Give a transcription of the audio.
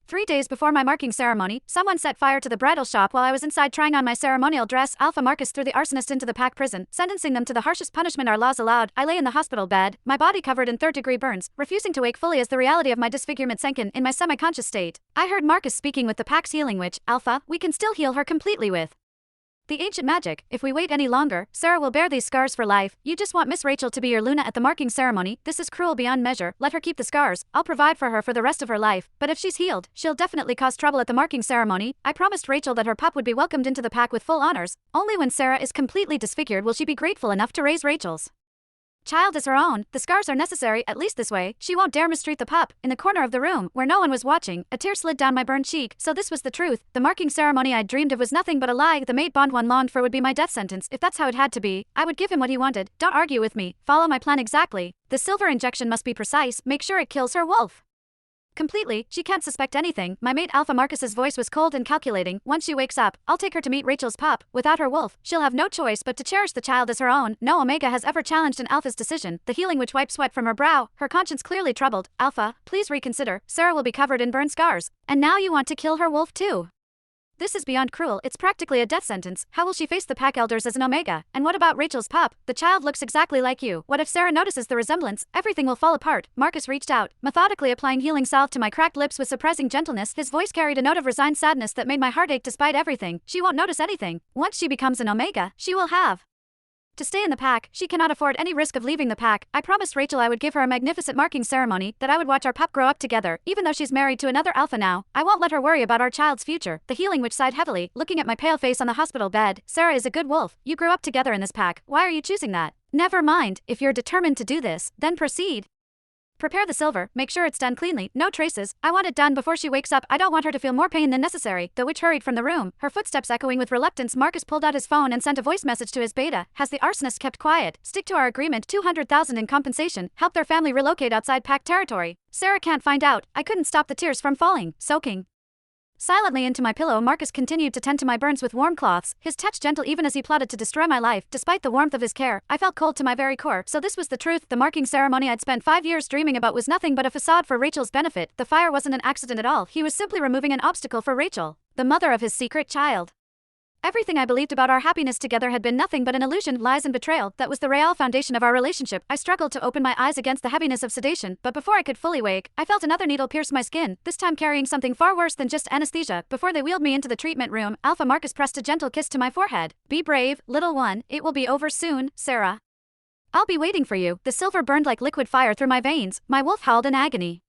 3 days before my marking ceremony, someone set fire to the bridal shop while I was inside trying on my ceremonial dress. Alpha Marcus threw the arsonist into the pack prison, sentencing them to the harshest punishment our laws allowed. I lay in the hospital bed, my body covered in third-degree burns, refusing to wake fully as the reality of my disfigurement sank in my semi-conscious state. I heard Marcus speaking with the pack's healing witch, Alpha. We can still heal her completely with the ancient magic. If we wait any longer, Sarah will bear these scars for life. You just want Miss Rachel to be your Luna at the marking ceremony. This is cruel beyond measure. Let her keep the scars. I'll provide for her for the rest of her life. But if she's healed, she'll definitely cause trouble at the marking ceremony. I promised Rachel that her pup would be welcomed into the pack with full honors. Only when Sarah is completely disfigured will she be grateful enough to raise Rachel's child as her own. The scars are necessary, at least this way. She won't dare mistreat the pup. In the corner of the room, where no one was watching, a tear slid down my burned cheek. So this was the truth. The marking ceremony I'd dreamed of was nothing but a lie. The mate bond one longed for would be my death sentence. If that's how it had to be, I would give him what he wanted. Don't argue with me. Follow my plan exactly. The silver injection must be precise. Make sure it kills her wolf completely. She can't suspect anything. My mate Alpha Marcus's voice was cold and calculating. Once she wakes up, I'll take her to meet Rachel's pup. Without her wolf, she'll have no choice but to cherish the child as her own. No Omega has ever challenged an Alpha's decision. The healing witch wiped sweat from her brow, her conscience clearly troubled. Alpha, please reconsider. Sarah will be covered in burn scars. And now you want to kill her wolf too. This is beyond cruel. It's practically a death sentence. How will she face the pack elders as an Omega? And what about Rachel's pup? The child looks exactly like you. What if Sarah notices the resemblance? Everything will fall apart. Marcus reached out, methodically applying healing salve to my cracked lips with surprising gentleness. His voice carried a note of resigned sadness that made my heart ache despite everything. She won't notice anything. Once she becomes an Omega, she will have to stay in the pack. She cannot afford any risk of leaving the pack. I promised Rachel I would give her a magnificent marking ceremony, that I would watch our pup grow up together. Even though she's married to another Alpha now, I won't let her worry about our child's future. The healing witch sighed heavily, looking at my pale face on the hospital bed. Sarah is a good wolf. You grew up together in this pack. Why are you choosing that? Never mind. If you're determined to do this, then proceed. Prepare the silver, make sure it's done cleanly, no traces. I want it done before she wakes up. I don't want her to feel more pain than necessary. The witch hurried from the room, her footsteps echoing with reluctance. Marcus pulled out his phone and sent a voice message to his beta. Has the arsonist kept quiet? Stick to our agreement. 200,000 in compensation. Help their family relocate outside pack territory. Sarah can't find out. I couldn't stop the tears from falling, soaking silently into my pillow. Marcus continued to tend to my burns with warm cloths, his touch gentle even as he plotted to destroy my life. Despite the warmth of his care, I felt cold to my very core. So this was the truth. The marking ceremony I'd spent 5 years dreaming about was nothing but a facade for Rachel's benefit. The fire wasn't an accident at all. He was simply removing an obstacle for Rachel, the mother of his secret child. Everything I believed about our happiness together had been nothing but an illusion, lies and betrayal. That was the real foundation of our relationship. I struggled to open my eyes against the heaviness of sedation, but before I could fully wake, I felt another needle pierce my skin, this time carrying something far worse than just anesthesia. Before they wheeled me into the treatment room, Alpha Marcus pressed a gentle kiss to my forehead. Be brave, little one. It will be over soon, Sarah. I'll be waiting for you. The silver burned like liquid fire through my veins. My wolf howled in agony.